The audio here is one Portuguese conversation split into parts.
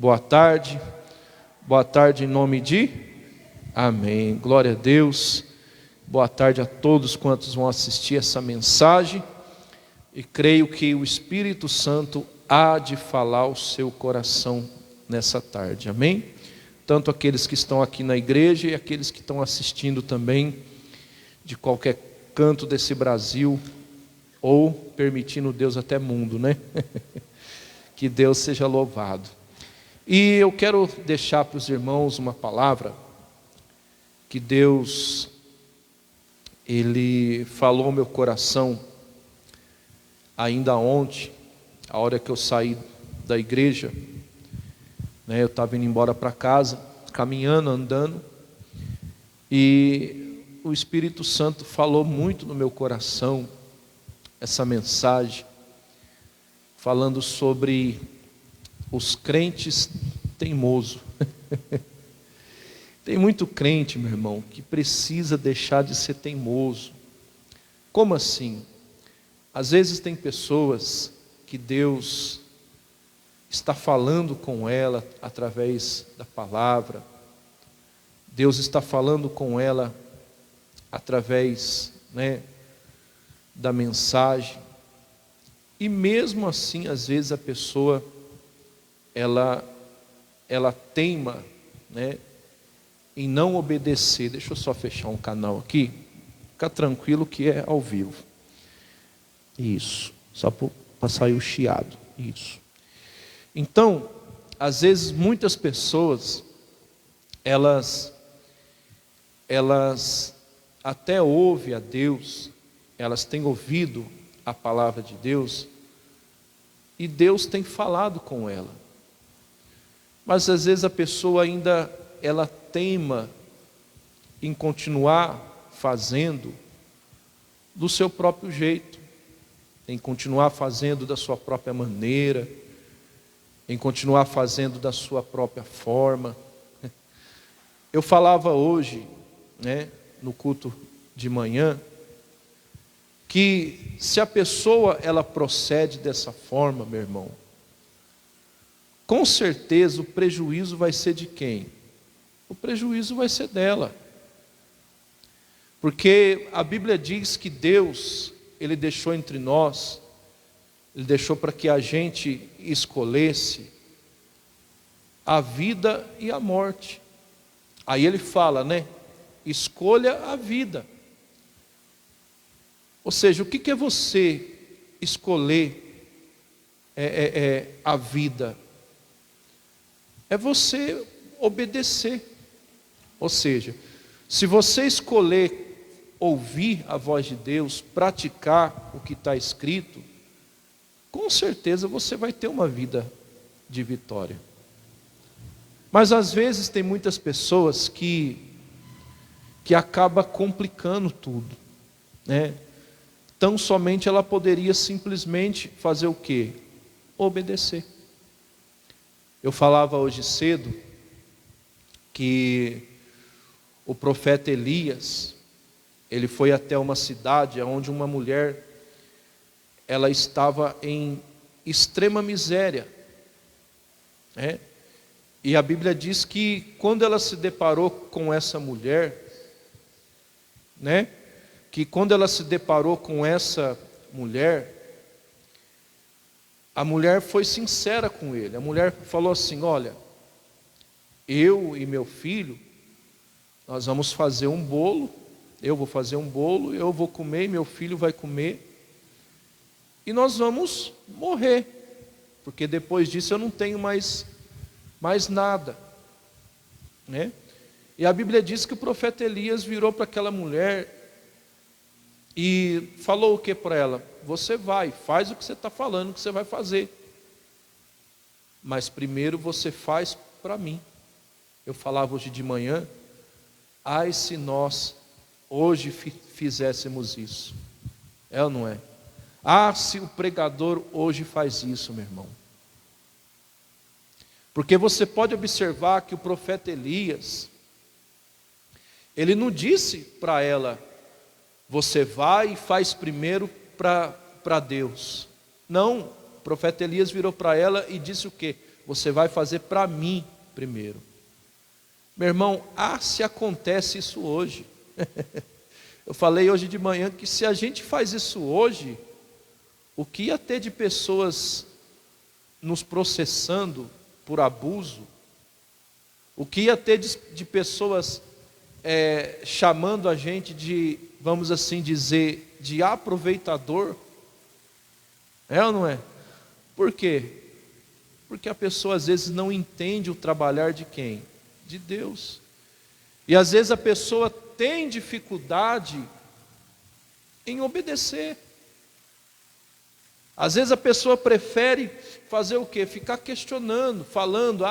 Boa tarde. Boa tarde em nome de... Amém. Glória a Deus. Boa tarde a todos quantos vão assistir essa mensagem. E creio que o Espírito Santo há de falar ao seu coração nessa tarde. Amém? Tanto aqueles que estão aqui na igreja e aqueles que estão assistindo também de qualquer canto desse Brasil, ou permitindo Deus até mundo, né? Que Deus seja louvado. E eu quero deixar para os irmãos uma palavra que Deus, Ele falou ao meu coração ainda ontem, a hora que eu saí da igreja, né? Eu estava indo embora para casa, caminhando, andando, e o Espírito Santo falou muito no meu coração essa mensagem, falando sobre os crentes teimosos. Tem muito crente, meu irmão, que precisa deixar de ser teimoso. Como assim? Às vezes tem pessoas que Deus está falando com ela através da palavra, Deus está falando com ela através, da mensagem, e mesmo assim, às vezes a pessoa, ela teima, em não obedecer. Deixa eu só fechar um canal aqui, fica tranquilo que é ao vivo. Isso, só para sair o chiado. Isso. Então, às vezes muitas pessoas, elas até ouvem a Deus, elas têm ouvido a palavra de Deus, e Deus tem falado com ela, mas às vezes a pessoa ainda, ela teima em continuar fazendo do seu próprio jeito, em continuar fazendo da sua própria maneira, em continuar fazendo da sua própria forma. Eu falava hoje, no culto de manhã, que se a pessoa ela procede dessa forma, meu irmão, com certeza o prejuízo vai ser de quem? O prejuízo vai ser dela. Porque a Bíblia diz que Deus, Ele deixou entre nós, Ele deixou para que a gente escolhesse a vida e a morte. Aí Ele fala, escolha a vida. Ou seja, o que é você escolher a vida? É você obedecer. Ou seja, se você escolher ouvir a voz de Deus, praticar o que está escrito, com certeza você vai ter uma vida de vitória. Mas às vezes tem muitas pessoas que acaba complicando tudo, Tão somente ela poderia simplesmente fazer o quê? Obedecer. Eu falava hoje cedo que o profeta Elias, ele foi até uma cidade onde uma mulher, ela estava em extrema miséria, E a Bíblia diz que quando ela se deparou com essa mulher, que quando ela se deparou com essa mulher, a mulher foi sincera com ele. A mulher falou assim: olha, eu e meu filho, nós vamos fazer um bolo, eu vou fazer um bolo, eu vou comer, meu filho vai comer, e nós vamos morrer, porque depois disso eu não tenho mais nada, E a Bíblia diz que o profeta Elias virou para aquela mulher e falou o que para ela? Você faz o que você está falando que você vai fazer, mas primeiro você faz para mim. Eu falava hoje de manhã, ai se nós hoje fizéssemos isso, é ou não é? Ah, se o pregador hoje faz isso, meu irmão. Porque você pode observar que o profeta Elias, ele não disse para ela, você vai e faz primeiro para Deus. Não, o profeta Elias virou para ela e disse o quê? você vai fazer para mim primeiro. Meu irmão, se acontece isso hoje. Eu falei hoje de manhã que se a gente faz isso hoje, o que ia ter de pessoas nos processando por abuso, o que ia ter de pessoas chamando a gente de, vamos assim dizer, de aproveitador, é ou não é? Por quê? Porque a pessoa às vezes não entende o trabalhar de quem? De Deus. E às vezes a pessoa tem dificuldade em obedecer. Às vezes a pessoa prefere fazer o quê? Ficar questionando, falando,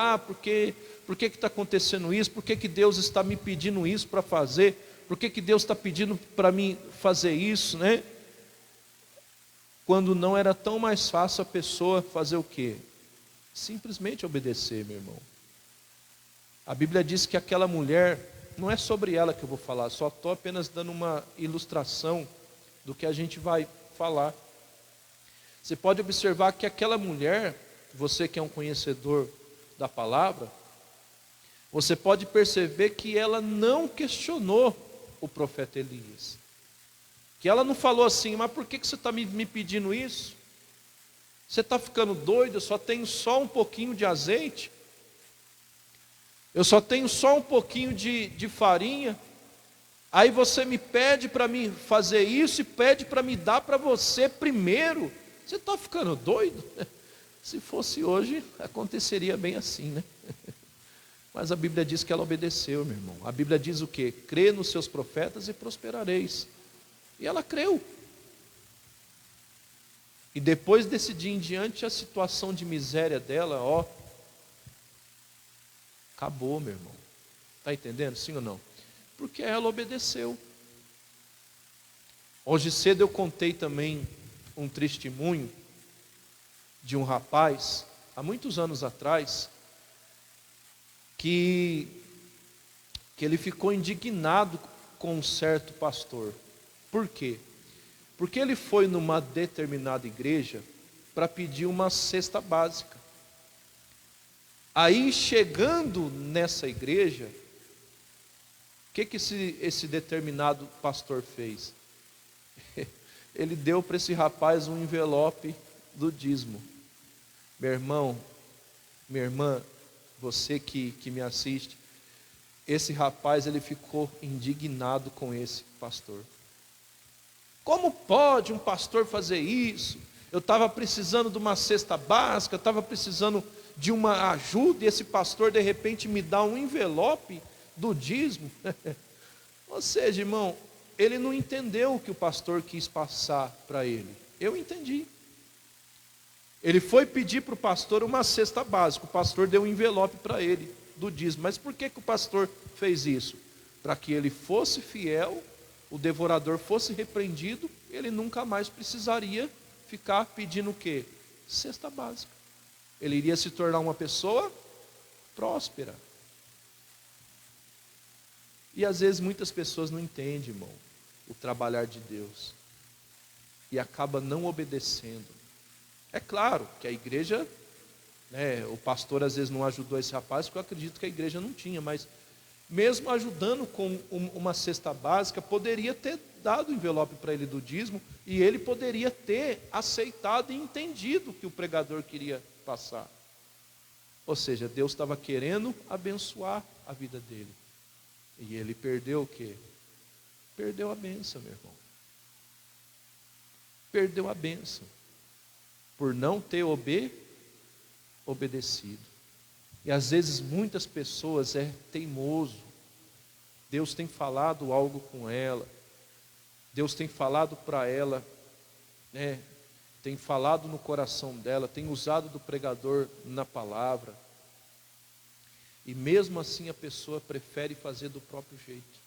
por que está acontecendo isso? Por que Deus está me pedindo isso para fazer? Por que Deus está pedindo para mim fazer isso, né? Quando não era tão mais fácil a pessoa fazer o quê? Simplesmente obedecer, meu irmão. A Bíblia diz que aquela mulher, não é sobre ela que eu vou falar, só estou apenas dando uma ilustração do que a gente vai falar. Você pode observar que aquela mulher, você que é um conhecedor da palavra, você pode perceber que ela não questionou o profeta Elias. Que ela não falou assim, mas por que você está me pedindo isso? Você está ficando doido? Eu só tenho só um pouquinho de azeite. Eu só tenho só um pouquinho de farinha. Aí você me pede para mim fazer isso e pede para me dar para você primeiro. Você está ficando doido? Se fosse hoje, aconteceria bem assim, né? Mas a Bíblia diz que ela obedeceu, meu irmão. A Bíblia diz o quê? Crê nos seus profetas e prosperareis. E ela creu. E depois desse dia em diante, a situação de miséria dela, acabou, meu irmão. Está entendendo? Sim ou não? Porque ela obedeceu. Hoje cedo eu contei também um testemunho de um rapaz, há muitos anos atrás, que ele ficou indignado com um certo pastor. Por quê? Porque ele foi numa determinada igreja para pedir uma cesta básica. Aí, chegando nessa igreja, o que esse determinado pastor fez? Ele deu para esse rapaz um envelope do dízimo. Meu irmão, minha irmã, você que me assiste, esse rapaz ele ficou indignado com esse pastor. Como pode um pastor fazer isso? Eu estava precisando de uma cesta básica, estava precisando de uma ajuda, e esse pastor de repente me dá um envelope do dízimo. Ou seja, irmão, ele não entendeu o que o pastor quis passar para ele. Eu entendi. Ele foi pedir para o pastor uma cesta básica, o pastor deu um envelope para ele do dízimo. Mas por que o pastor fez isso? Para que ele fosse fiel, o devorador fosse repreendido, ele nunca mais precisaria ficar pedindo o quê? Cesta básica. Ele iria se tornar uma pessoa próspera. E às vezes muitas pessoas não entendem, irmão, o trabalhar de Deus. E acaba não obedecendo. É claro que a igreja, o pastor às vezes não ajudou esse rapaz, porque eu acredito que a igreja não tinha, mas mesmo ajudando com uma cesta básica, poderia ter dado o envelope para ele do dízimo, e ele poderia ter aceitado e entendido o que o pregador queria passar. Ou seja, Deus estava querendo abençoar a vida dele. E ele perdeu o quê? Perdeu a bênção, meu irmão. Perdeu a bênção. Por não ter obedecido. E às vezes muitas pessoas teimoso. Deus tem falado algo com ela. Deus tem falado para ela, tem falado no coração dela, tem usado do pregador na palavra. E mesmo assim a pessoa prefere fazer do próprio jeito.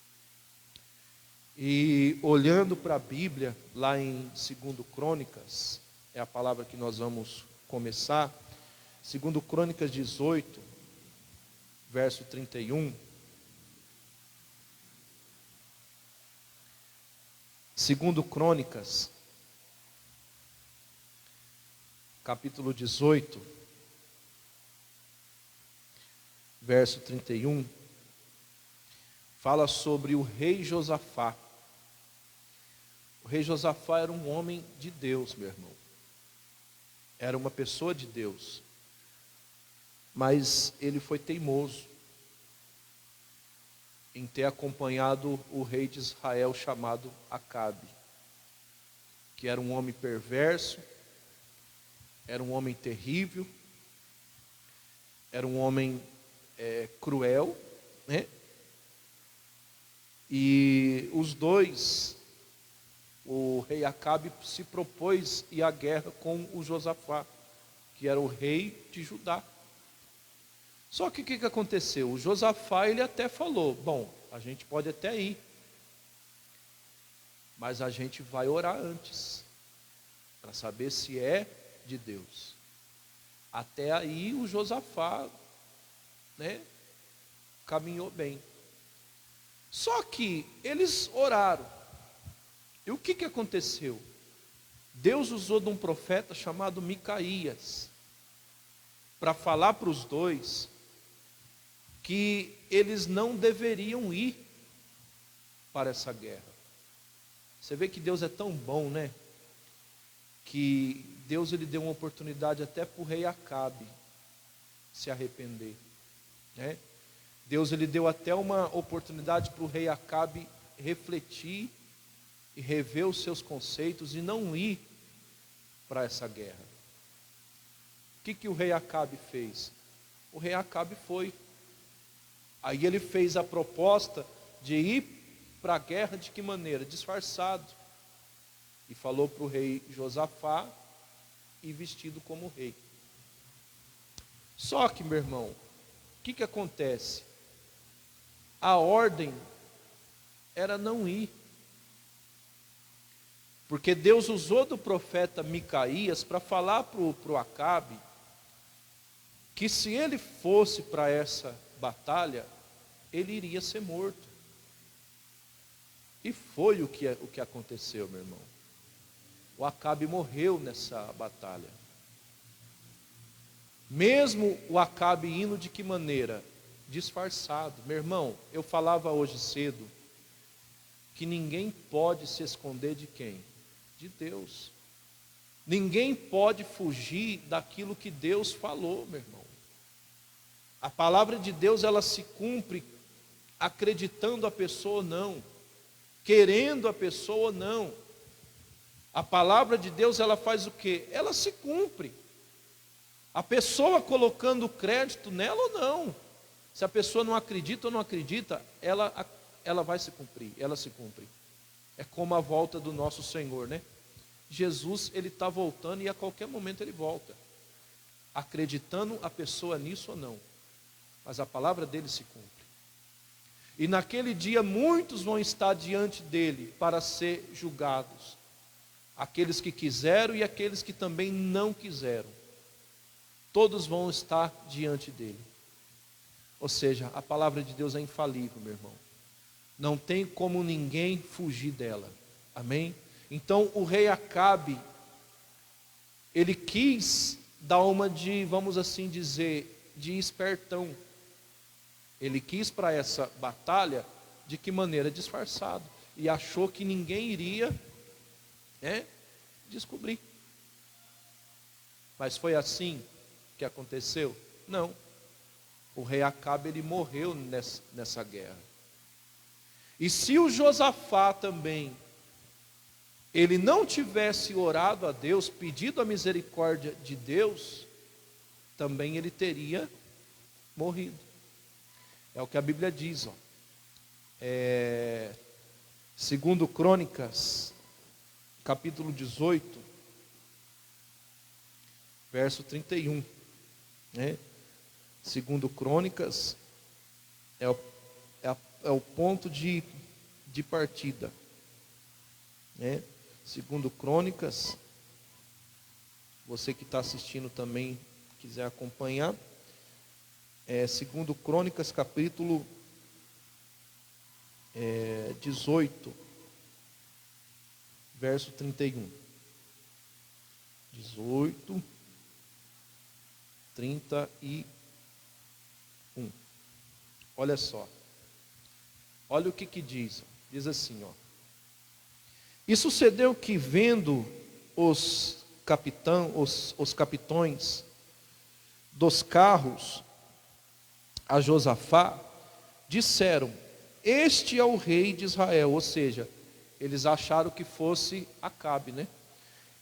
E olhando para a Bíblia, lá em 2 Crônicas, é a palavra que nós vamos começar, 2 Crônicas 18, verso 31. 2 Crônicas, capítulo 18, verso 31, fala sobre o rei Josafá. O rei Josafá era um homem de Deus, meu irmão. Era uma pessoa de Deus. Mas ele foi teimoso em ter acompanhado o rei de Israel chamado Acabe, que era um homem perverso, era um homem terrível, era um homem cruel, né? E os dois, o rei Acabe se propôs ir à guerra com o Josafá, que era o rei de Judá. Só que o que aconteceu? O Josafá, ele até falou, bom, a gente pode até ir, mas a gente vai orar antes, para saber se é de Deus. Até aí o Josafá, né, caminhou bem. Só que eles oraram. E o que aconteceu? Deus usou de um profeta chamado Micaías para falar para os dois que eles não deveriam ir para essa guerra. Você vê que Deus é tão bom, né? Que Deus ele deu uma oportunidade até para o rei Acabe se arrepender, né? Deus ele deu até uma oportunidade para o rei Acabe refletir e rever os seus conceitos e não ir para essa guerra. O que o rei Acabe fez? O rei Acabe foi. Aí ele fez a proposta de ir para a guerra de que maneira? Disfarçado. E falou para o rei Josafá ir vestido como rei. Só que, meu irmão, o que acontece? A ordem era não ir. Porque Deus usou do profeta Micaías para falar para o Acabe que se ele fosse para essa batalha, ele iria ser morto. E foi o que aconteceu, meu irmão. O Acabe morreu nessa batalha. Mesmo o Acabe indo de que maneira? Disfarçado. Meu irmão, eu falava hoje cedo que ninguém pode se esconder de quem? De Deus. Ninguém pode fugir daquilo que Deus falou, meu irmão. A palavra de Deus, ela se cumpre acreditando a pessoa ou não, querendo a pessoa ou não. A palavra de Deus, ela faz o quê? Ela se cumpre. A pessoa colocando crédito nela ou não. Se a pessoa não acredita ou não acredita, ela vai se cumprir, ela se cumpre. É como a volta do nosso Senhor, né? Jesus, ele está voltando e a qualquer momento ele volta. Acreditando a pessoa nisso ou não. Mas a palavra dele se cumpre. E naquele dia muitos vão estar diante dele para ser julgados. Aqueles que quiseram e aqueles que também não quiseram. Todos vão estar diante dele. Ou seja, a palavra de Deus é infalível, meu irmão. Não tem como ninguém fugir dela. Amém? Então o rei Acabe, ele quis dar uma de, vamos assim dizer, de espertão. Ele quis para essa batalha, de que maneira? Disfarçado. E achou que ninguém iria descobrir. Mas foi assim que aconteceu? Não. O rei Acabe, ele morreu nessa guerra. E se o Josafá também, ele não tivesse orado a Deus, pedido a misericórdia de Deus, também ele teria morrido. É o que a Bíblia diz, ó. Segundo Crônicas, capítulo 18, verso 31, né? Segundo Crônicas, é o ponto de partida, né? Segundo Crônicas, você que está assistindo também, quiser acompanhar, segundo Crônicas, capítulo 18, verso 31. 18, 31. Olha só. Olha o que diz. Diz assim, ó. E sucedeu que, vendo os capitões dos carros a Josafá, disseram: este é o rei de Israel. Ou seja, eles acharam que fosse Acabe, né?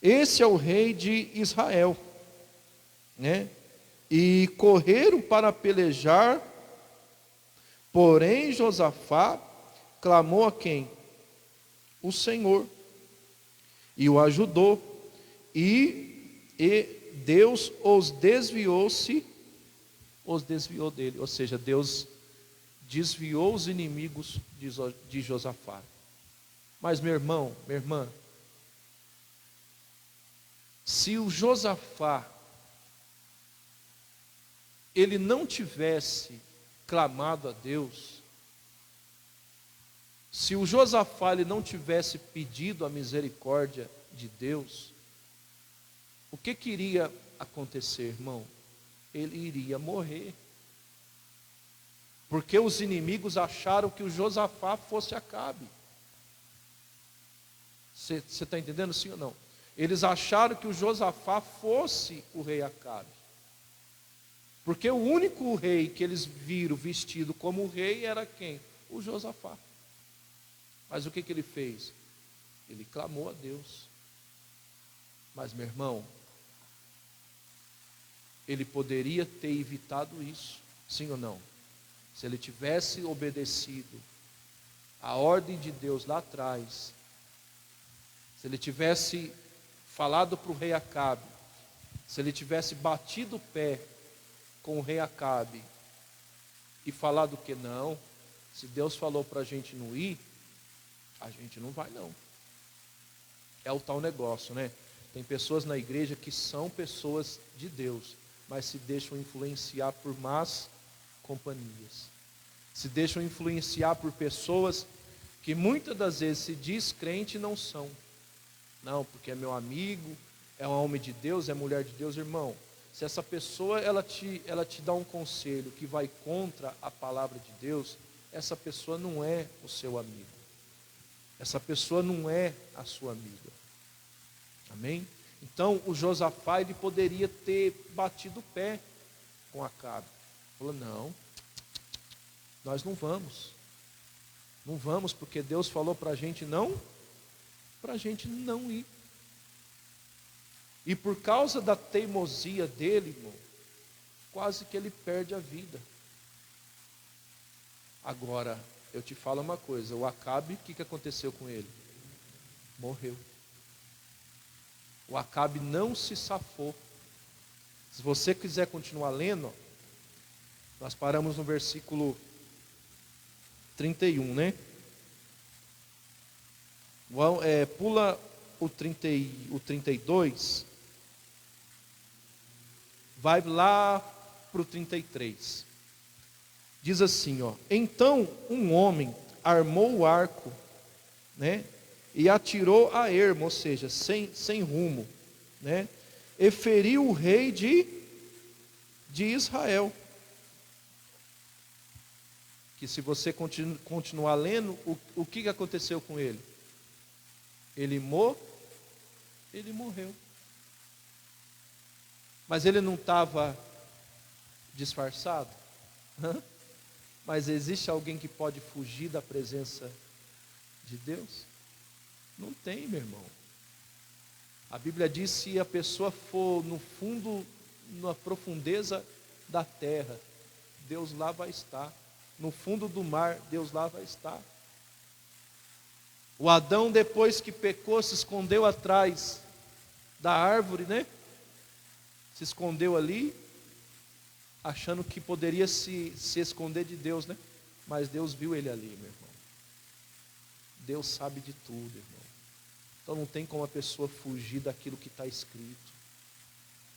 Esse é o rei de Israel, né? E correram para pelejar, porém Josafá clamou a quem? O Senhor, e o ajudou, e Deus os desviou dele. Ou seja, Deus desviou os inimigos de Josafá. Mas meu irmão, minha irmã, se o Josafá ele não tivesse clamado a Deus, se o Josafá ele não tivesse pedido a misericórdia de Deus, o que iria acontecer, irmão? Ele iria morrer. Porque os inimigos acharam que o Josafá fosse Acabe. Você está entendendo, sim ou não? Eles acharam que o Josafá fosse o rei Acabe. Porque o único rei que eles viram vestido como rei era quem? O Josafá. Mas o que ele fez? Ele clamou a Deus. Mas, meu irmão, ele poderia ter evitado isso, sim ou não? Se ele tivesse obedecido a ordem de Deus lá atrás, se ele tivesse falado para o rei Acabe, se ele tivesse batido o pé com o rei Acabe e falado que não, se Deus falou para a gente não ir, a gente não vai não. É o tal negócio, né? Tem pessoas na igreja que são pessoas de Deus, mas se deixam influenciar por más companhias. Se deixam influenciar por pessoas que muitas das vezes se diz crente e não são. Não, porque é meu amigo, é um homem de Deus, é mulher de Deus, irmão. Se essa pessoa ela te dá um conselho que vai contra a palavra de Deus, essa pessoa não é o seu amigo. Essa pessoa não é a sua amiga. Amém? Então o Josafá ele poderia ter batido o pé com Acabe. Falou: não, nós não vamos. Não vamos porque Deus falou para a gente não ir. E por causa da teimosia dele, irmão, quase que ele perde a vida. Agora, eu te falo uma coisa, o Acabe, o que aconteceu com ele? Morreu. O Acabe não se safou. Se você quiser continuar lendo, nós paramos no versículo 31, né? Pula o 32, vai lá para o 33. Diz assim, ó: então um homem armou o arco, né? E atirou a ermo, ou seja, sem rumo, né? E feriu o rei de Israel. Que se você continuar lendo, o que aconteceu com ele? Ele morreu. Mas ele não estava disfarçado? Mas existe alguém que pode fugir da presença de Deus? Não tem, meu irmão. A Bíblia diz: se a pessoa for no fundo, na profundeza da terra, Deus lá vai estar. No fundo do mar, Deus lá vai estar. O Adão, depois que pecou, se escondeu atrás da árvore, né? Se escondeu ali, achando que poderia se esconder de Deus, né? Mas Deus viu ele ali, meu irmão. Deus sabe de tudo, irmão. Então não tem como a pessoa fugir daquilo que está escrito.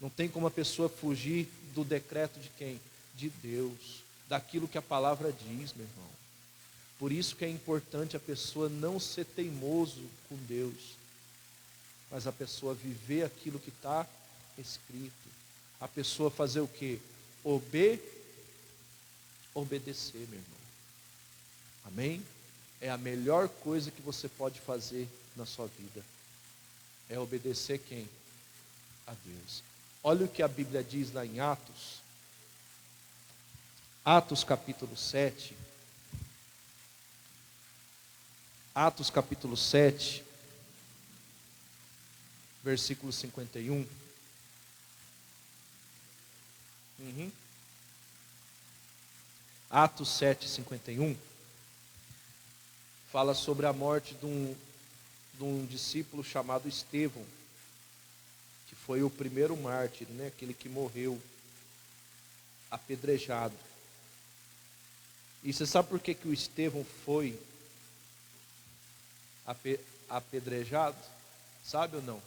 Não tem como a pessoa fugir do decreto de quem? De Deus. Daquilo que a palavra diz, meu irmão. Por isso que é importante a pessoa não ser teimoso com Deus, mas a pessoa viver aquilo que está escrito. A pessoa fazer o quê? obedecer, meu irmão. Amém? É a melhor coisa que você pode fazer na sua vida. É obedecer quem? A Deus. Olha o que a Bíblia diz lá em Atos. Atos capítulo 7. Atos capítulo 7, versículo 51. Atos 7, 51. Fala sobre a morte de um discípulo chamado Estevão, que foi o primeiro mártir, né? Aquele que morreu apedrejado. E você sabe por que o Estevão foi apedrejado? Sabe ou não?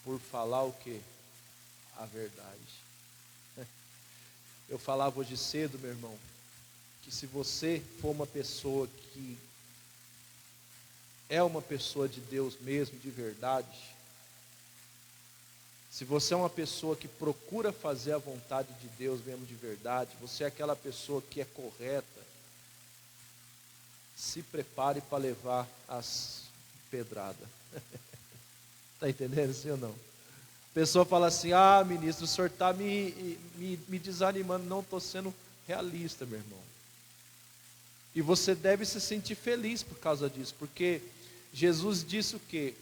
Por falar o quê? A verdade. Eu falava hoje cedo, meu irmão, que se você for uma pessoa que é uma pessoa de Deus mesmo, de verdade, se você é uma pessoa que procura fazer a vontade de Deus mesmo de verdade, você é aquela pessoa que é correta, se prepare para levar as pedradas. Está entendendo, sim ou não? A pessoa fala assim: ah, ministro, o senhor está me desanimando. Não, estou sendo realista, meu irmão. E você deve se sentir feliz por causa disso, porque Jesus disse o quê?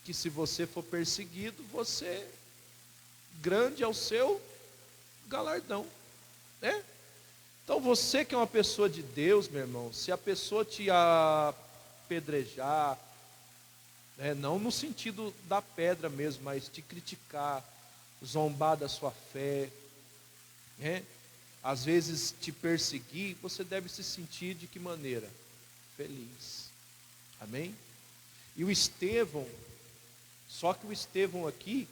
Que se você for perseguido, grande é o seu galardão, né? Então você que é uma pessoa de Deus, meu irmão, se a pessoa te apedrejar, né, não no sentido da pedra mesmo, mas te criticar, zombar da sua fé, né? Às vezes te perseguir, você deve se sentir de que maneira? Feliz. Amém? E o Estevão, só que o Estevão aqui,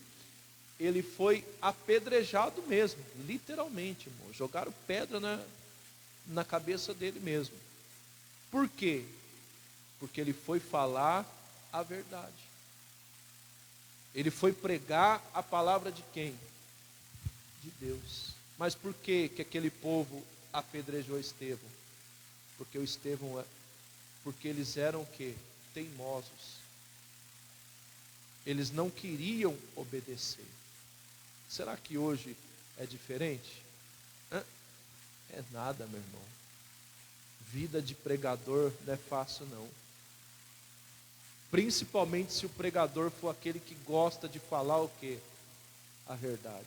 ele foi apedrejado mesmo, literalmente, irmão. Jogaram pedra na cabeça dele mesmo. Por quê? Porque ele foi falar a verdade. Ele foi pregar a palavra de quem? De Deus. Mas por que aquele povo apedrejou Estevão? Porque porque eles eram o quê? Teimosos. Eles não queriam obedecer. Será que hoje é diferente? É nada, meu irmão. Vida de pregador não é fácil, não. Principalmente se o pregador for aquele que gosta de falar o quê? A verdade.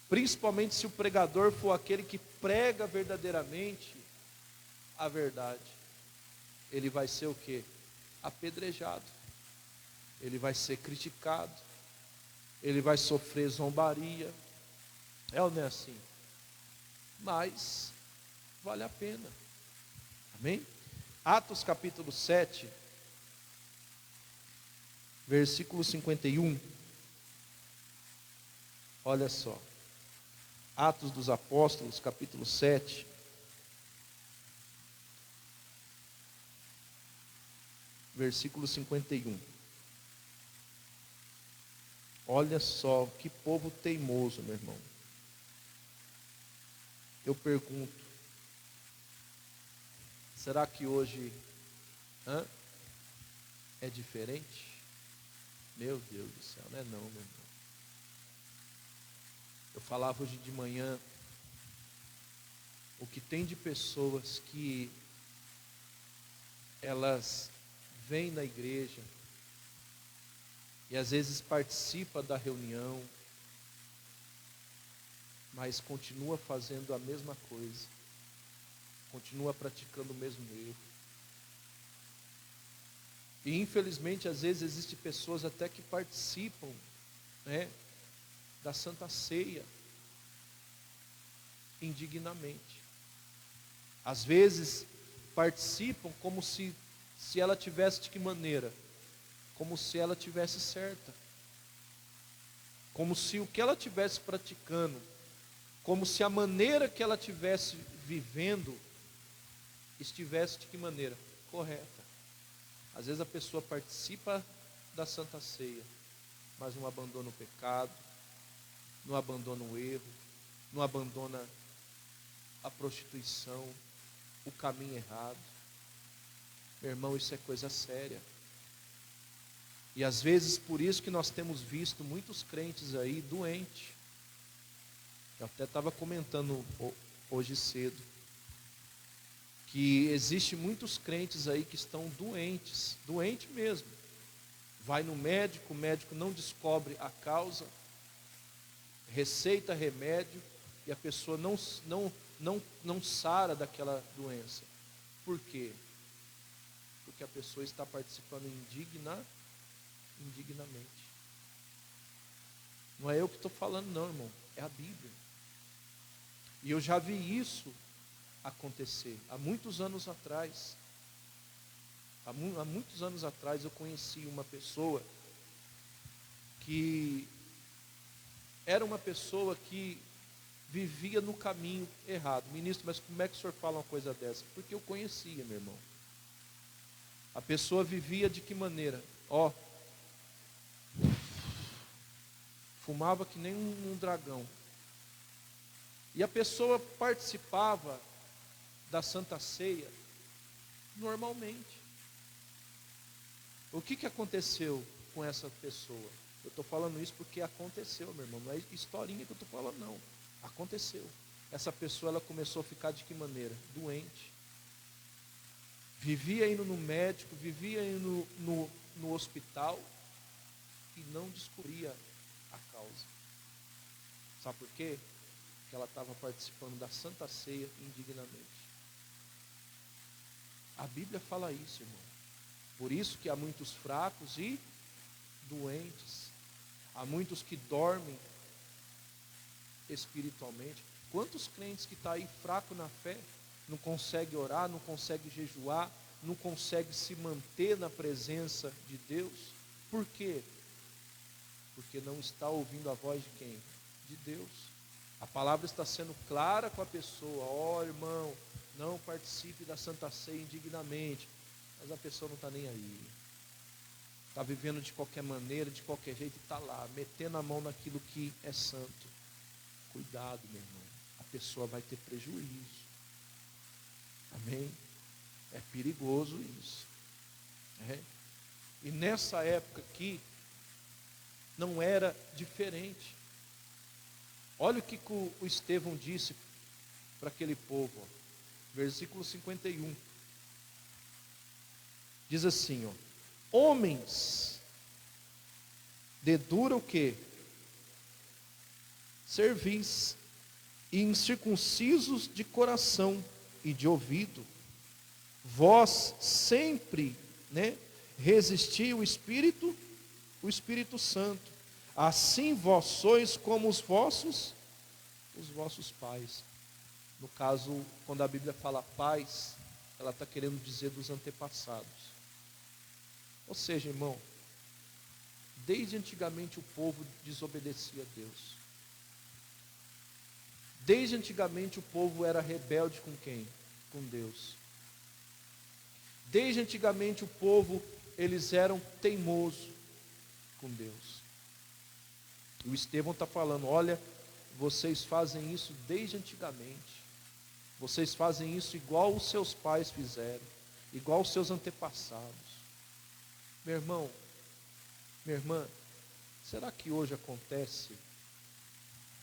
Principalmente se o pregador for aquele que prega verdadeiramente a verdade. Ele vai ser o quê? Apedrejado. Ele vai ser criticado. Ele vai sofrer zombaria. É ou não é assim? Mas vale a pena. Amém? Atos capítulo 7, versículo 51. Olha só. Atos dos Apóstolos, capítulo 7. Versículo 51. Olha só, que povo teimoso, meu irmão. Eu pergunto, será que hoje é diferente? Meu Deus do céu, não é não, meu irmão. Eu falava hoje de manhã, o que tem de pessoas que elas vêm na igreja e às vezes participa da reunião, mas continua fazendo a mesma coisa, continua praticando o mesmo erro. E infelizmente às vezes existem pessoas até que participam, né, da Santa Ceia indignamente. Às vezes participam como se ela tivesse de que maneira? Como se ela tivesse certa. Como se o que ela tivesse praticando, como se a maneira que ela tivesse vivendo estivesse de que maneira? Correta. Às vezes a pessoa participa da Santa Ceia, mas não abandona o pecado, não abandona o erro, não abandona a prostituição, o caminho errado. Meu irmão, isso é coisa séria. E às vezes por isso que nós temos visto muitos crentes aí doentes. Eu até estava comentando hoje cedo que existe muitos crentes aí que estão doentes, doente mesmo. Vai no médico, o médico não descobre a causa, receita remédio e a pessoa não sara daquela doença. Por quê? Porque a pessoa está participando indignamente. Não é eu que estou falando não, irmão, é a Bíblia. E eu já vi isso acontecer há muitos anos atrás. Há muitos anos atrás eu conheci uma pessoa que era uma pessoa que vivia no caminho errado. Ministro, mas como é que o senhor fala uma coisa dessa? Porque eu conhecia, meu irmão. A pessoa vivia de que maneira? Fumava que nem um dragão. E a pessoa participava da Santa Ceia normalmente. O que aconteceu com essa pessoa? Eu estou falando isso porque aconteceu, meu irmão. Não é historinha que eu estou falando, não. Aconteceu. Essa pessoa, ela começou a ficar de que maneira? Doente. Vivia indo no médico, vivia indo no hospital e não descobria a causa. Sabe por quê? Porque ela estava participando da Santa Ceia indignamente. A Bíblia fala isso, irmão. Por isso que há muitos fracos e doentes. Há muitos que dormem espiritualmente. Quantos crentes que estão aí fraco na fé, não consegue orar, não consegue jejuar, não consegue se manter na presença de Deus? Por quê? Porque não está ouvindo a voz de quem? De Deus. A palavra está sendo clara com a pessoa. Irmão, não participe da Santa Ceia indignamente. Mas a pessoa não está nem aí. Está vivendo de qualquer maneira, de qualquer jeito, e está lá, metendo a mão naquilo que é santo. Cuidado, meu irmão. A pessoa vai ter prejuízo. Amém? É perigoso isso. E nessa época aqui, não era diferente. Olha o que o Estevão disse para aquele povo. Versículo 51. Diz assim, homens de dura o quê? Cerviz, e incircuncisos de coração e de ouvido, vós sempre, resisti o Espírito Santo. Assim vós sois como os vossos pais. No caso, quando a Bíblia fala pais, ela está querendo dizer dos antepassados. Ou seja, irmão, desde antigamente o povo desobedecia a Deus. Desde antigamente o povo era rebelde com quem? Com Deus. Desde antigamente o povo, eles eram teimosos com Deus. E o Estevão está falando, olha, vocês fazem isso desde antigamente. Vocês fazem isso igual os seus pais fizeram, igual os seus antepassados. Meu irmão, minha irmã, será que hoje acontece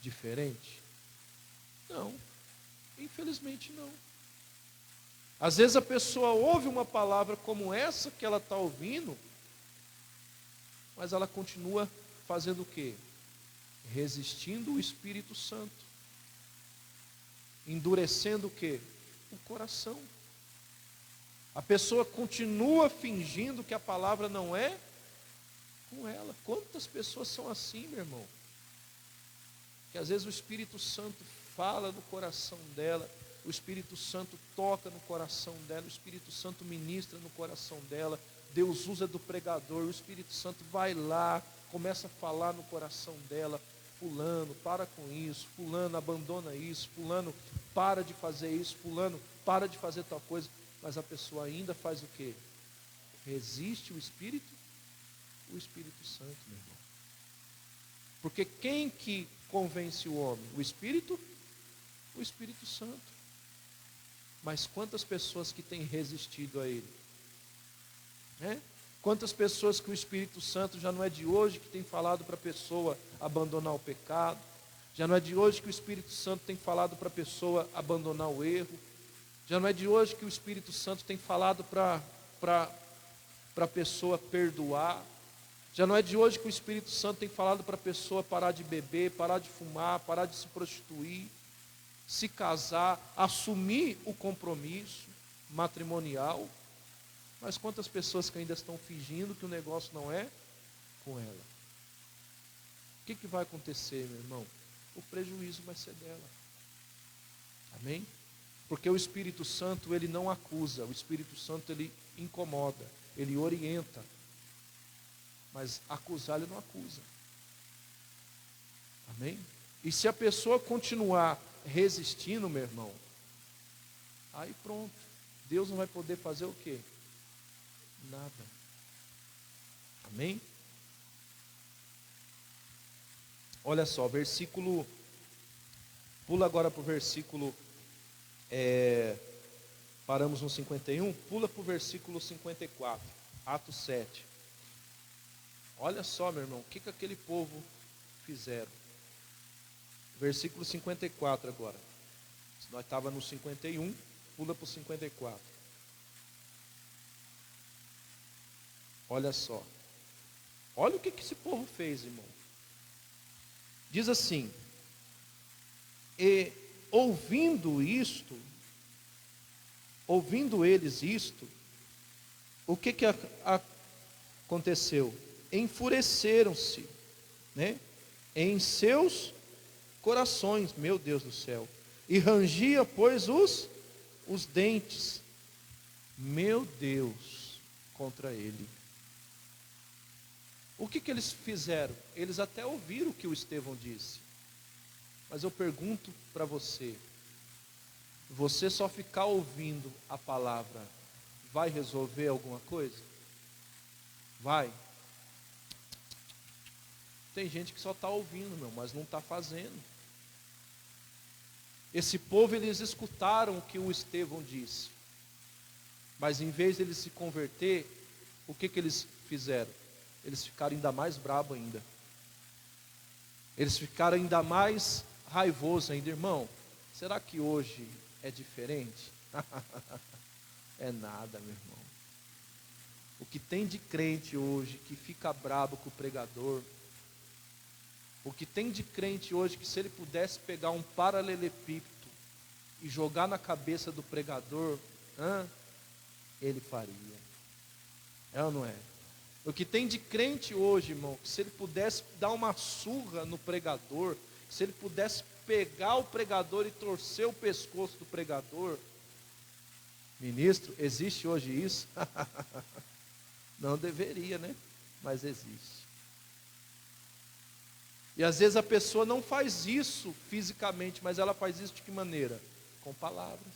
diferente? Não, infelizmente não. Às vezes a pessoa ouve uma palavra como essa que ela está ouvindo, mas ela continua fazendo o quê? Resistindo o Espírito Santo. Endurecendo o quê? O coração. A pessoa continua fingindo que a palavra não é com ela. Quantas pessoas são assim, meu irmão? Que às vezes o Espírito Santo fala no coração dela, o Espírito Santo toca no coração dela, o Espírito Santo ministra no coração dela, Deus usa do pregador, o Espírito Santo vai lá, começa a falar no coração dela, fulano, para com isso, fulano, abandona isso, fulano, para de fazer isso, fulano, para de fazer tal coisa, mas a pessoa ainda faz o quê? Resiste o Espírito Santo, meu irmão. Porque quem que convence o homem? O Espírito Santo. Mas quantas pessoas que têm resistido a Ele? Né? Quantas pessoas que o Espírito Santo já não é de hoje que tem falado para a pessoa abandonar o pecado, já não é de hoje que o Espírito Santo tem falado para a pessoa abandonar o erro, já não é de hoje que o Espírito Santo tem falado para a pessoa perdoar, já não é de hoje que o Espírito Santo tem falado para a pessoa parar de beber, parar de fumar, parar de se prostituir, se casar, assumir o compromisso matrimonial. Mas quantas pessoas que ainda estão fingindo que o negócio não é com ela? O que vai acontecer, meu irmão? O prejuízo vai ser dela. Amém? Porque o Espírito Santo, ele não acusa, o Espírito Santo, ele incomoda, ele orienta. Mas acusar, ele não acusa. Amém? E se a pessoa continuar resistindo, meu irmão, aí pronto, Deus não vai poder fazer o quê? Nada. Amém? Olha só, versículo, pula agora para o versículo, paramos no 51, pula para o versículo 54, Atos 7. Olha só, meu irmão, o que aquele povo fizeram. Versículo 54 agora. Nós estávamos no 51, pula para o 54. Olha só. Olha o que esse povo fez, irmão. Diz assim: e ouvindo eles isto, o que aconteceu? Enfureceram-se, né, em seus corações, meu Deus do céu, e rangia, pois, os dentes, meu Deus, contra ele. O que eles fizeram? Eles até ouviram o que o Estevão disse, mas eu pergunto para você, você só ficar ouvindo a palavra vai resolver alguma coisa? Vai. Tem gente que só está ouvindo, meu, mas não está fazendo. Esse povo, eles escutaram o que o Estevão disse, mas em vez de eles se converter, o que eles fizeram? Eles ficaram ainda mais bravos ainda. Eles ficaram ainda mais raivosos ainda. Irmão, será que hoje é diferente? É nada, meu irmão. O que tem de crente hoje que fica bravo com o pregador, o que tem de crente hoje que se ele pudesse pegar um paralelepípedo e jogar na cabeça do pregador, ele faria. É ou não é? O que tem de crente hoje, irmão, que se ele pudesse dar uma surra no pregador, se ele pudesse pegar o pregador e torcer o pescoço do pregador, ministro, existe hoje isso? Não deveria, né? Mas existe. E às vezes a pessoa não faz isso fisicamente, mas ela faz isso de que maneira? Com palavras.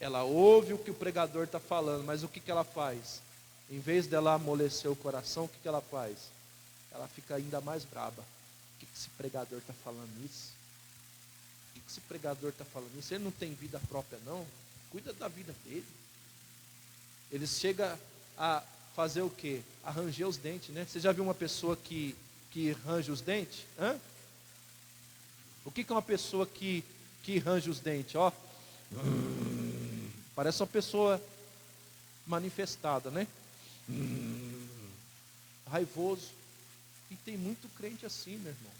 Ela ouve o que o pregador está falando, mas o que ela faz? Em vez dela amolecer o coração, o que ela faz? Ela fica ainda mais braba. O que esse pregador está falando isso? O que esse pregador está falando isso? Ele não tem vida própria não? Cuida da vida dele. Ele chega a fazer o quê? A ranger os dentes, né? Você já viu uma pessoa que range os dentes? O que é uma pessoa que range os dentes? Ó, parece uma pessoa manifestada, né? Raivoso. E tem muito crente assim, meu irmão.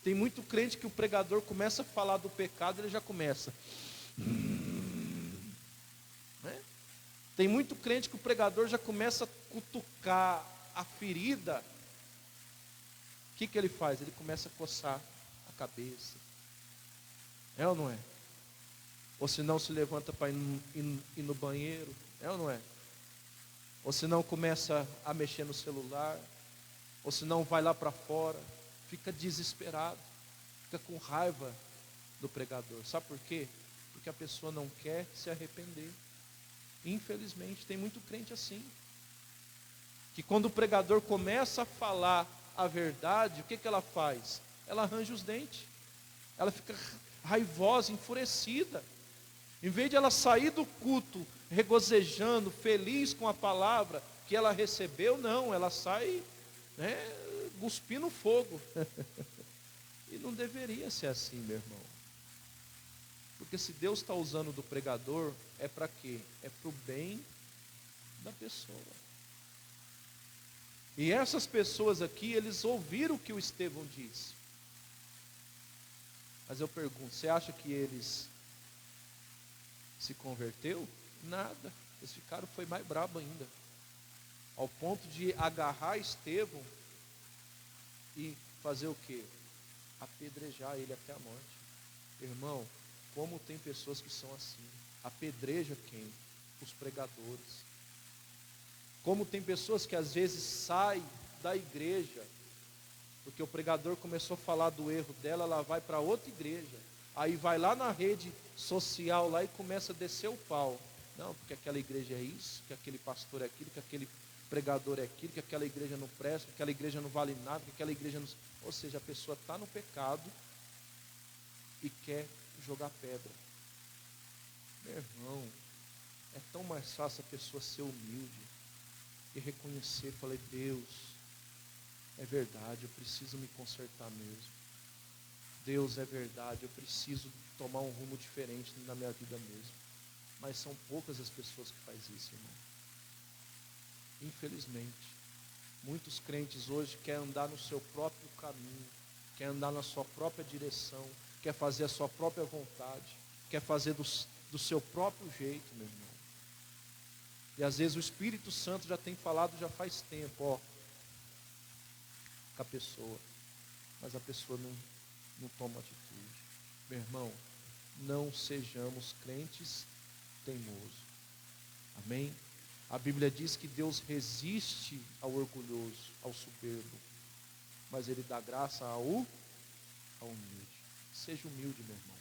Tem muito crente que o pregador começa a falar do pecado, ele já começa. Né? Tem muito crente que o pregador já começa a cutucar a ferida. O que ele faz? Ele começa a coçar a cabeça. É ou não é? Ou se não se levanta para ir no banheiro. É ou não é? Ou se não começa a mexer no celular, ou se não vai lá para fora, fica desesperado, fica com raiva do pregador. Sabe por quê? Porque a pessoa não quer se arrepender. Infelizmente, tem muito crente assim, que quando o pregador começa a falar a verdade, o que ela faz? Ela arranja os dentes, ela fica raivosa, enfurecida. Em vez de ela sair do culto regozijando, feliz com a palavra que ela recebeu, não, ela sai, né, cuspindo fogo. E não deveria ser assim, meu irmão. Porque se Deus está usando do pregador, é para quê? É para o bem da pessoa. E essas pessoas aqui, eles ouviram o que o Estevão disse. Mas eu pergunto, você acha que eles se converteu? Nada. Eles ficaram, foi mais brabo ainda. Ao ponto de agarrar Estevão e fazer o quê? Apedrejar ele até a morte. Irmão, como tem pessoas que são assim. Apedreja quem? Os pregadores. Como tem pessoas que às vezes saem da igreja, porque o pregador começou a falar do erro dela, ela vai para outra igreja. Aí vai lá na rede social lá e começa a descer o pau. Não, porque aquela igreja é isso, que aquele pastor é aquilo, que aquele pregador é aquilo, que aquela igreja não presta, que aquela igreja não vale nada, que aquela igreja não... Ou seja, a pessoa está no pecado e quer jogar pedra. Meu irmão, é tão mais fácil a pessoa ser humilde e reconhecer, falei, Deus, é verdade, eu preciso me consertar mesmo. Deus, é verdade, eu preciso tomar um rumo diferente na minha vida mesmo. Mas são poucas as pessoas que fazem isso, irmão. Infelizmente, muitos crentes hoje querem andar no seu próprio caminho, quer andar na sua própria direção, quer fazer a sua própria vontade, quer fazer do seu próprio jeito, meu irmão. E às vezes o Espírito Santo já tem falado já faz tempo, ó, com a pessoa, mas a pessoa não toma atitude. Meu irmão, não sejamos crentes teimosos. Amém? A Bíblia diz que Deus resiste ao orgulhoso, ao soberbo, mas Ele dá graça ao humilde. Seja humilde, meu irmão.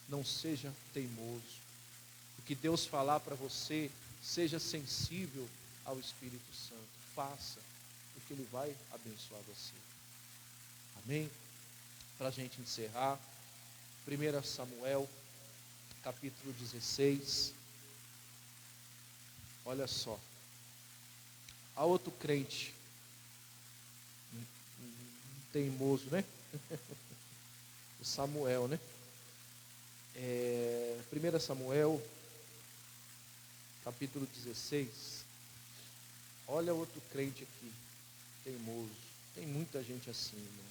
Não seja teimoso. O que Deus falar para você, seja sensível ao Espírito Santo. Faça, porque Ele vai abençoar você. Amém? Para a gente encerrar, 1 Samuel, capítulo 16. Olha só. Há outro crente, teimoso, né? O Samuel, né? 1 Samuel, capítulo 16. Olha outro crente aqui, teimoso. Tem muita gente assim, irmão.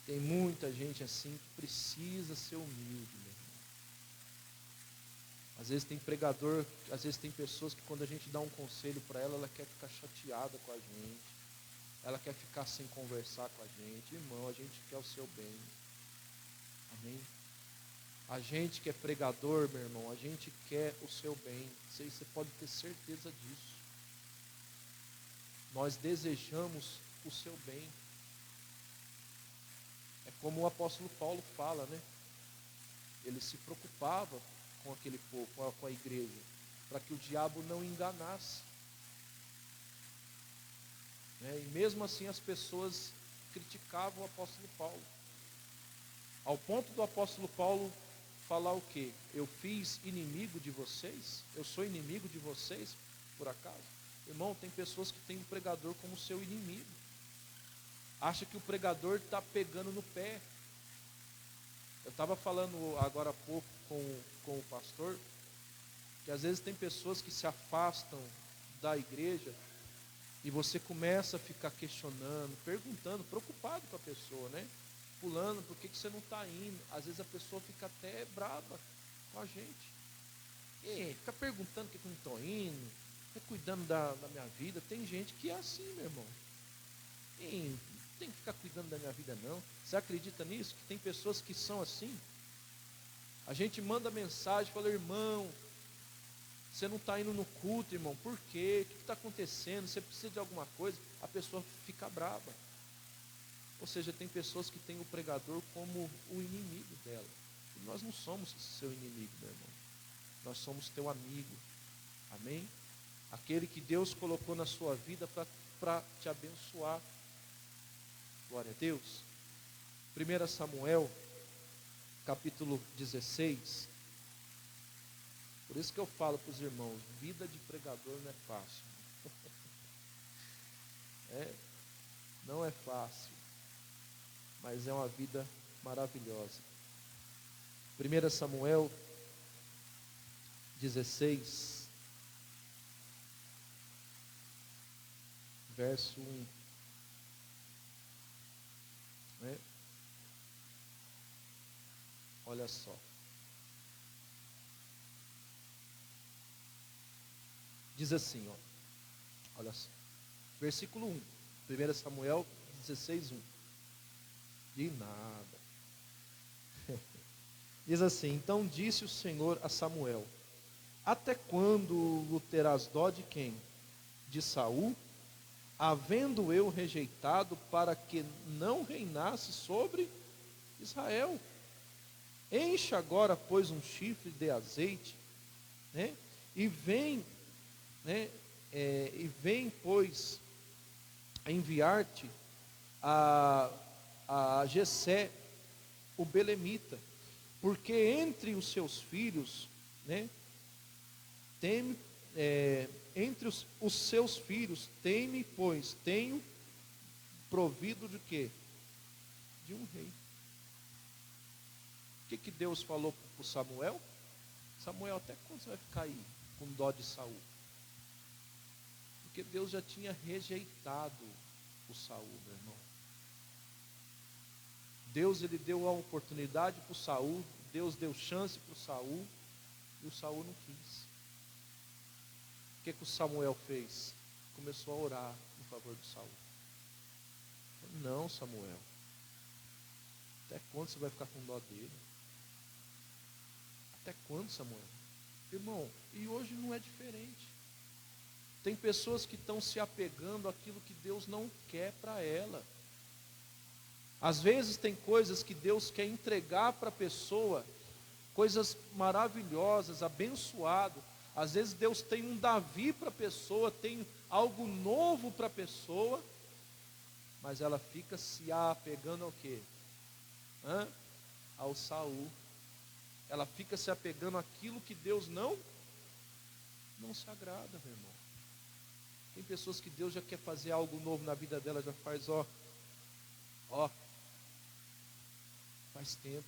Tem muita gente assim que precisa ser humilde, meu irmão. Às vezes tem pregador, às vezes tem pessoas que quando a gente dá um conselho para ela, ela quer ficar chateada com a gente. Ela quer ficar sem conversar com a gente. Irmão, a gente quer o seu bem. Amém? A gente que é pregador, meu irmão, a gente quer o seu bem. Você pode ter certeza disso. Nós desejamos o seu bem. É como o apóstolo Paulo fala, né? Ele se preocupava com aquele povo, com a igreja, para que o diabo não enganasse. E mesmo assim as pessoas criticavam o apóstolo Paulo. Ao ponto do apóstolo Paulo falar o quê? Eu fiz inimigo de vocês? Eu sou inimigo de vocês, por acaso? Irmão, tem pessoas que têm o pregador como seu inimigo. Acha que o pregador está pegando no pé. Eu estava falando agora há pouco com o pastor, que às vezes tem pessoas que se afastam da igreja e você começa a ficar questionando, perguntando, preocupado com a pessoa, né? Fulano, por que você não está indo? Às vezes a pessoa fica até brava com a gente. E fica perguntando por que não estou indo, fica cuidando da minha vida. Tem gente que é assim, meu irmão. E não tem que ficar cuidando da minha vida, não. Você acredita nisso? Que tem pessoas que são assim? A gente manda mensagem, fala, irmão, você não está indo no culto, irmão, por quê? O que está acontecendo? Você precisa de alguma coisa? A pessoa fica brava. Ou seja, tem pessoas que têm o pregador como o inimigo dela. E nós não somos seu inimigo, meu irmão. Nós somos teu amigo. Amém? Aquele que Deus colocou na sua vida para te abençoar. Glória a Deus. 1 Samuel, capítulo 16. Por isso que eu falo para os irmãos, vida de pregador não é fácil. Não é fácil, mas é uma vida maravilhosa. 1 Samuel 16, verso 1. Olha só. Diz assim, olha só. Versículo 1. 1 Samuel 16, 1. De nada. Diz assim: então disse o Senhor a Samuel: até quando terás dó de quem? De Saul, havendo eu rejeitado para que não reinasse sobre Israel? Encha agora, pois, um chifre de azeite, e vem, pois, enviar-te a Jessé, o belemita, porque entre os seus filhos, entre os seus filhos, teme, pois tenho provido de quê? De um rei. O que Deus falou para Samuel? Samuel, até quando você vai ficar aí com dó de Saul? Porque Deus já tinha rejeitado o Saul, meu irmão. Deus, ele deu a oportunidade para o Saul, Deus deu chance para o Saul, e o Saul não quis. O que o Samuel fez? Começou a orar em favor do Saul. Não, Samuel, até quando você vai ficar com dó dele? Até quando, Samuel? Irmão, e hoje não é diferente. Tem pessoas que estão se apegando àquilo que Deus não quer para ela. Às vezes tem coisas que Deus quer entregar para a pessoa, coisas maravilhosas, abençoado. Às vezes Deus tem um Davi para a pessoa, tem algo novo para a pessoa, mas ela fica se apegando ao quê? Ao Saul. Ela fica se apegando àquilo que Deus não se agrada, meu irmão. Tem pessoas que Deus já quer fazer algo novo na vida dela, já faz faz tempo,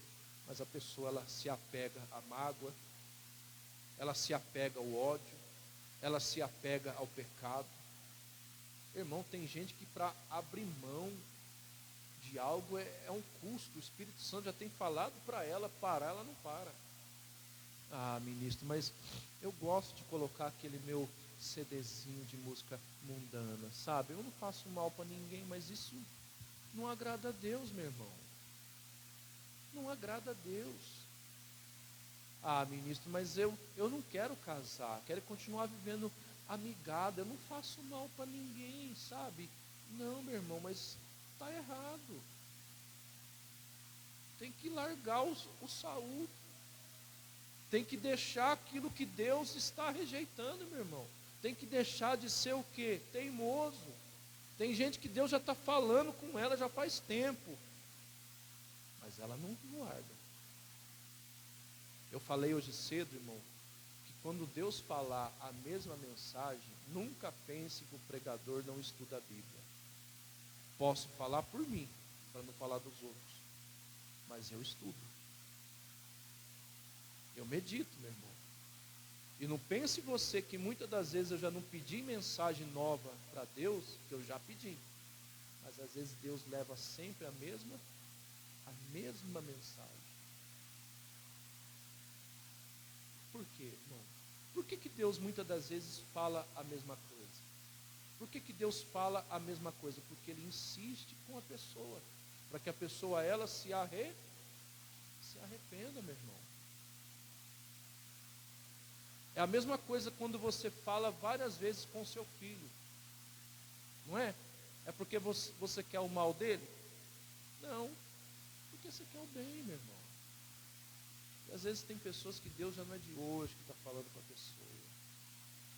mas a pessoa, ela se apega à mágoa, ela se apega ao ódio, ela se apega ao pecado. Irmão, tem gente que para abrir mão de algo é um custo. O Espírito Santo já tem falado para ela parar, ela não para. Ah, ministro, mas eu gosto de colocar aquele meu CDzinho de música mundana, sabe? Eu não faço mal para ninguém, mas isso não agrada a Deus, meu irmão. Não agrada a Deus. Ah, ministro, mas eu não quero casar, quero continuar vivendo amigada, eu não faço mal para ninguém, sabe? Não, meu irmão, mas está errado. Tem que largar o Saul. Tem que deixar aquilo que Deus está rejeitando, meu irmão. Tem que deixar de ser o quê? Teimoso. Tem gente que Deus já está falando com ela já faz tempo, mas ela não larga. Eu falei hoje cedo, irmão, que quando Deus falar a mesma mensagem, nunca pense que o pregador não estuda a Bíblia. Posso falar por mim, para não falar dos outros, mas eu estudo. Eu medito, meu irmão. E não pense você que muitas das vezes eu já não pedi mensagem nova para Deus, que eu já pedi. Mas às vezes Deus leva sempre a mesma mensagem. Por quê, irmão? Por que Deus muitas das vezes fala a mesma coisa? Por que Deus fala a mesma coisa? Porque Ele insiste com a pessoa, para que a pessoa ela se arrependa, meu irmão. É a mesma coisa quando você fala várias vezes com seu filho, não é? É porque você quer o mal dele? Não, porque você quer o bem, meu irmão. E às vezes tem pessoas que Deus já não é de hoje que está falando com a pessoa,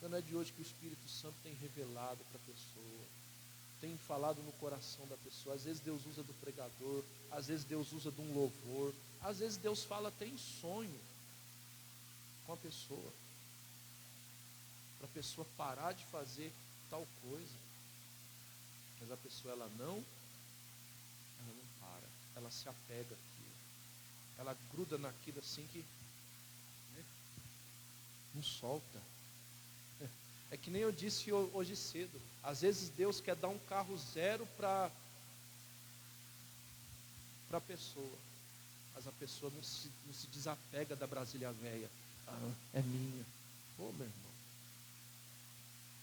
já não é de hoje que o Espírito Santo tem revelado para a pessoa. tem falado no coração da pessoa. Às vezes Deus usa do pregador, às vezes Deus usa de um louvor, às vezes Deus fala até em sonho com a pessoa, para a pessoa parar de fazer tal coisa. Mas a pessoa ela não para, ela se apega àquilo, ela gruda naquilo assim que, né, não solta. É que nem eu disse hoje cedo, às vezes Deus quer dar um carro zero para a pessoa, mas a pessoa não se desapega da Brasília velha. É minha. Ô, meu irmão,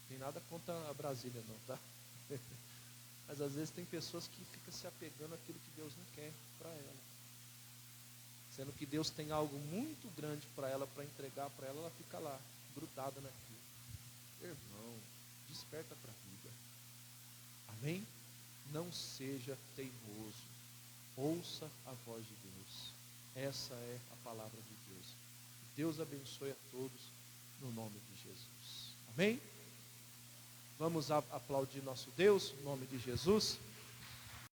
não tem nada contra a Brasília não, tá? Mas às vezes tem pessoas que ficam se apegando àquilo que Deus não quer para ela, sendo que Deus tem algo muito grande para ela, para entregar para ela, ela fica lá, grudada naquilo. Irmão, desperta para a vida. Amém? Não seja teimoso. Ouça a voz de Deus. Essa é a palavra de Deus. Deus abençoe a todos no nome de Jesus. Amém? Vamos aplaudir nosso Deus, no nome de Jesus.